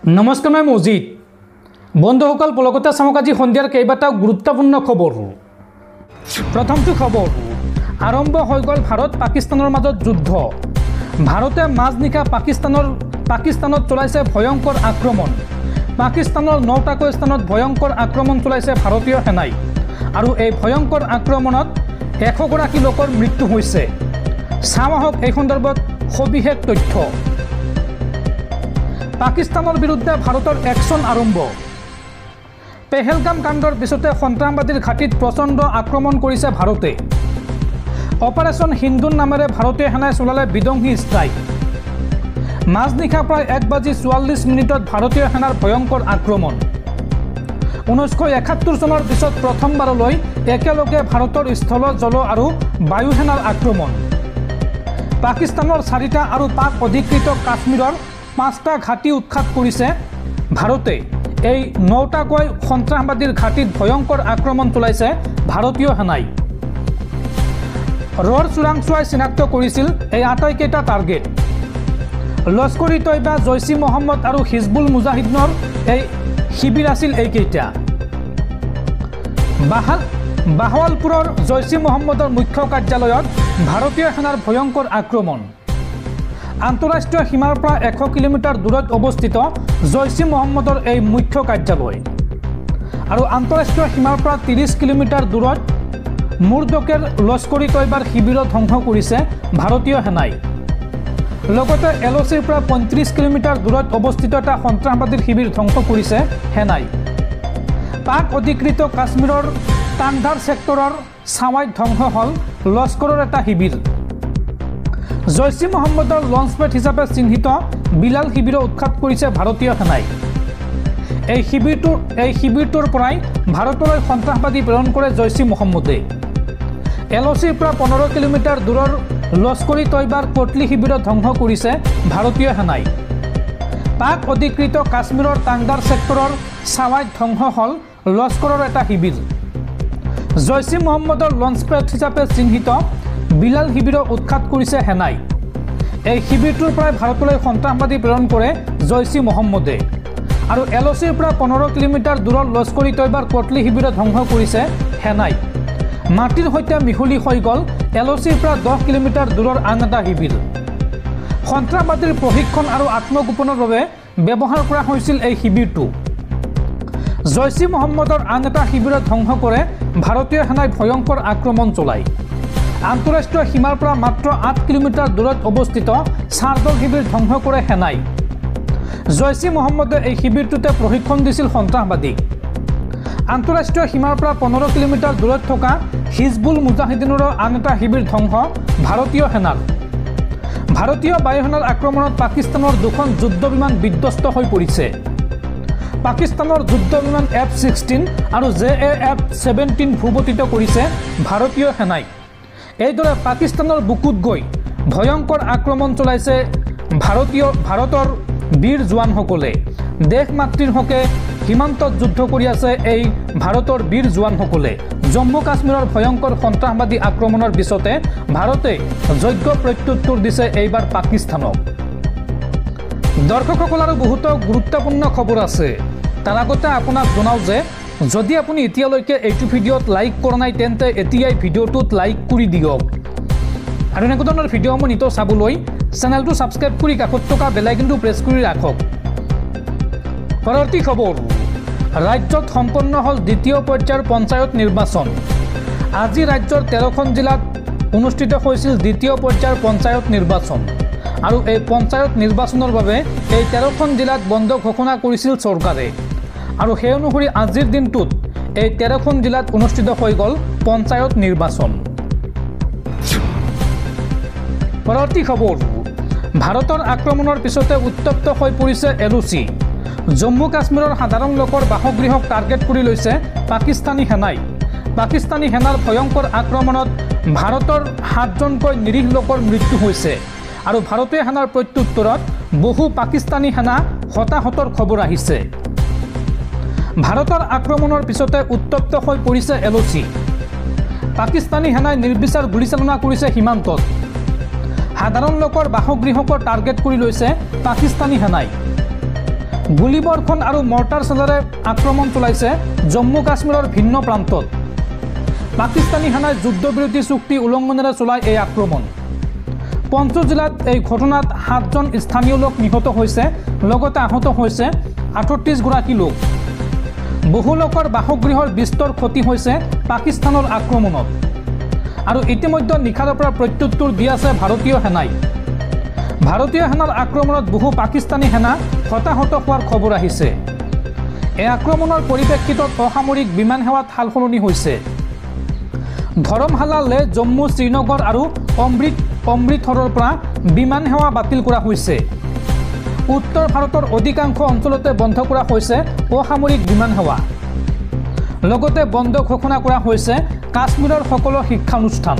नमस्कार मैं मजिद बंधुसकल पलकते चामक आज सन्धियार केइबाटाও गुरुत्वपूर्ण खबर। प्रथमটো खबर आरम्भ हो गल भारत पाकिस्तानर मजत युद्ध। भारते মাজনিশা पाकिस्तानत चलाइছে भयंकर आक्रमण। पाकिस्तानर 9টাকৈ স্থানত भयंकर आक्रमण चलाइছে भारतीय सेनाई और এই भयंकर आक्रमणत 100 গৰাকী লোকৰ মৃত্যু হৈছে। চাওঁহক এই সন্দৰ্ভত সবিশেষ তথ্য। पाकिस्तानर विरुद्धे भारतर एक्शन आरम्भ। पेहेलगाम कांडर पिछते सन्त्रासबादीर घाटीत प्रचंड आक्रमण करिছে भारते। ऑपरेशन हिंदून नामेरे भारतीय सेनाई चलाले विध्वंसी स्ट्राइक। মাজনিশা प्राय 1:44 भारतीय सेनार भयंकर आक्रमण। 1971 चনৰ पिছত प्रथमबारলৈ एकेलगे भारतर स्थल जल और वायु सेनार आक्रमण। पाकिस्तानर 4টা और पाक अधिकृत काश्मीरर 5টা घाटी उत्खात करिছে भारते। এই 9টাকৈ সন্ত্ৰাসবাদীৰ ঘাটিত ভয়ংকৰ আক্ৰমণ চলাইছে ভাৰতীয় সেনাই। ৰৰ চোৰাংচোৱাই চিনাক্ত কৰিছিল এই আটাইকেইটা টাৰ্গেট। লস্কৰী তৈবা, জৈশ ই মহম্মদ আৰু হিজবুল মুজাহিদৰ এই শিবিৰ আছিল এইকেইটা। বাহাৱালপুৰৰ জৈশ ই মহম্মদৰ মুখ্য কাৰ্যালয়ত ভাৰতীয় সেনাৰ ভয়ংকৰ আক্ৰমণ। आंतरराष्ट्रीय सीमार पर 100 किलोमीटर दूरत अवस्थित जैश इ मोहम्मदर এই मुख्य कार्यालय और आंतरराष्ट्रीय सीमार पर 30 किलोमीटर दूरत मुर्दकेर लस्करी तैबार शिविर ध्वंस करिছে भारतीय सेनाई। लगते LOCर पर 35 किलोमीटर दूरत अवस्थित এটা সন্ত্ৰাসবাদীৰ শিবিৰ ধ্বংস কৰিছে সেনাই। पाक अधिकृत काश्मीरर तांधार सेक्टरर ছাৱাইত ধ্বংস हल लस्करर এটা শিবিৰ। জৈশ ই মহম্মদৰ লঞ্চপেড হিচাপে চিহ্নিত বিলাল শিবিৰ উৎখাত কৰিছে ভাৰতীয় সেনাই। এই শিবিৰটোৰ পৰাই ভাৰতলৈ সন্ত্ৰাসবাদী প্ৰেৰণ কৰে জৈশ ই মহম্মদে। LOCৰ পৰা 15 কিলোমিটাৰ দূৰৰ লস্কৰী তৈবাৰ কোটলি শিবিৰ ধ্বংস কৰিছে ভাৰতীয় সেনাই। পাক অধিকৃত কাশ্মীৰৰ টাংদাৰ সেক্টৰৰ ছাৱাইত ধ্বংস হল লস্কৰৰ এটা শিবিৰ। জৈশ ই মহম্মদৰ লঞ্চপেড হিচাপে চিহ্নিত বিলাল শিবিৰ উৎখাত কৰিছে সেনাই। এই শিবিৰটোৰ পৰাই ভাৰতলৈ সন্ত্ৰাসবাদী প্ৰেৰণ কৰে জৈশ ই মহম্মদে আৰু LOCৰ পৰা 15 কিলোমিটাৰ দূৰৰ লস্কৰী তৈবাৰ কোটলি শিবিৰ ধ্বংস কৰিছে সেনাই। মাটিৰ সৈতে মিহলি হৈ গল LOCৰ পৰা 10 কিলোমিটাৰ দূৰৰ আন এটা শিবিৰ। সন্ত্ৰাসবাদীৰ প্ৰশিক্ষণ আৰু আত্মগোপনৰ বাবে ব্যৱহাৰ কৰা হৈছিল এই শিবিৰটো। জৈশ ই মহম্মদৰ আন এটা শিবিৰ ধ্বংস কৰে ভাৰতীয় সেনাই ভয়ংকৰ আক্ৰমণ চলায়। আন্তঃৰাষ্ট্ৰীয় সীমাৰ পৰা মাত্ৰ 8 কিলোমিটাৰ দূৰত অৱস্থিত চাৰদল শিবিৰ ধ্বংস কৰে সেনাই। জৈশ ই মহম্মদে এই শিবিৰটোতে প্ৰশিক্ষণ দিছিল সন্ত্ৰাসবাদীক। আন্তঃৰাষ্ট্ৰীয় সীমাৰ পৰা 15 কিলোমিটাৰ দূৰত থকা হিজবুল মুজাহিদিনৰ আন এটা শিবিৰ ধ্বংস ভাৰতীয় সেনাৰ। ভাৰতীয় বায়ুসেনাৰ আক্ৰমণত পাকিস্তানৰ 2খন যুদ্ধ বিমান বিধ্বস্ত হৈ পৰিছে। পাকিস্তানৰ যুদ্ধ বিমান F-16 আৰু JAF-17 ভূপতিত কৰিছে ভাৰতীয় সেনাই। এইদৰে পাকিস্তানৰ বুকুত গৈ ভয়ংকৰ আক্ৰমণ চলাইছে ভাৰতৰ বীৰ জোৱানসকলে। দেশ মাতৃৰ হকে সীমান্তত যুদ্ধ কৰি আছে এই ভাৰতৰ বীৰ জোৱানসকলে। জম্মু কাশ্মীৰৰ ভয়ংকৰ সন্ত্ৰাসবাদী আক্ৰমণৰ পিছতে ভাৰতে যোগ্য প্ৰত্যুত্তৰ দিছে এইবাৰ পাকিস্তানক। দৰ্শকসকল আৰু বহুতো গুৰুত্বপূৰ্ণ খবৰ আছে। তাৰ আগতে আপোনাক জনাও যে যদি আপুনি এতিয়ালৈকে এইটো ভিডিঅ'ত লাইক কৰা নাই তেন্তে এতিয়াই ভিডিঅ'টোত লাইক কৰি দিয়ক আৰু এনেকুৱা ধৰণৰ ভিডিঅ'সমূহ নিতৌ চাবলৈ চেনেলটো ছাবস্ক্ৰাইব কৰি কাষত থকা বেল আইকনটো প্ৰেছ কৰি ৰাখক। পৰৱৰ্তী খবৰ ৰাজ্যত সম্পন্ন হল দ্বিতীয় পৰ্যায়ৰ পঞ্চায়ত নিৰ্বাচন। আজি ৰাজ্যৰ 13খন জিলাত অনুষ্ঠিত হৈছিল দ্বিতীয় পৰ্যায়ৰ পঞ্চায়ত নিৰ্বাচন আৰু এই পঞ্চায়ত নিৰ্বাচনৰ বাবে এই 13খন জিলাত বন্ধ ঘোষণা কৰিছিল চৰকাৰে আৰু সেই অনুসৰি আজিৰ দিনটোত এই 13খন জিলাত অনুষ্ঠিত হৈ গল পঞ্চায়ত নিৰ্বাচন। পৰৱৰ্তী খবৰ ভাৰতৰ আক্ৰমণৰ পিছতে উত্তপ্ত হৈ পৰিছে LOC। জম্মু কাশ্মীৰৰ সাধাৰণ লোকৰ বাসগৃহক টাৰ্গেট কৰি লৈছে পাকিস্তানী সেনাই। পাকিস্তানী সেনাৰ ভয়ংকৰ আক্ৰমণত ভাৰতৰ 7জনকৈ নিৰীহ লোকৰ মৃত্যু হৈছে আৰু ভাৰতীয় সেনাৰ প্ৰত্যুত্তৰত বহু পাকিস্তানী সেনা হতাহতৰ খবৰ আহিছে। ভাৰতৰ আক্ৰমণৰ পিছতে উত্তপ্ত হৈ পৰিছে LOC। পাকিস্তানী সেনাই নিৰ্বিচাৰ গুলীচালনা কৰিছে সীমান্তত। সাধাৰণ লোকৰ বাসগৃহক টাৰ্গেট কৰি লৈছে পাকিস্তানী সেনাই। গুলীবৰ্ষণ আৰু মৰ্টাৰ চেলেৰে আক্ৰমণ চলাইছে জম্মু কাশ্মীৰৰ ভিন্ন প্ৰান্তত। পাকিস্তানী সেনাই যুদ্ধবিৰতি চুক্তি উলংঘনেৰে চলাই এই আক্ৰমণ। পঞ্চগড় জিলাত এই ঘটনাত 7জন স্থানীয় লোক নিহত হৈছে, লগতে আহত হৈছে 38গৰাকী লোক। বহু লোকৰ বাসগৃহৰ বিস্তৰ ক্ষতি হৈছে পাকিস্তানৰ আক্ৰমণত। আৰু ইতিমধ্যে নিশাৰ পৰা প্ৰত্যুত্তৰ দি আছে ভাৰতীয় সেনাই। ভাৰতীয় সেনাৰ আক্ৰমণত বহু পাকিস্তানী সেনা হতাহত হোৱাৰ খবৰ আহিছে। এই আক্ৰমণৰ পৰিপ্ৰেক্ষিতত অসামৰিক বিমান সেৱাত সালসলনি হৈছে। ধৰমশালা, লে, জম্মু, শ্ৰীনগৰ আৰু অমৃতসৰৰ পৰা বিমান সেৱা বাতিল কৰা হৈছে। উত্তৰ ভাৰতৰ অধিকাংশ অঞ্চলতে বন্ধ কৰা হৈছে অসামৰিক বিমান সেৱা। লগতে বন্ধ ঘোষণা কৰা হৈছে কাশ্মীৰৰ সকলো শিক্ষানুষ্ঠান।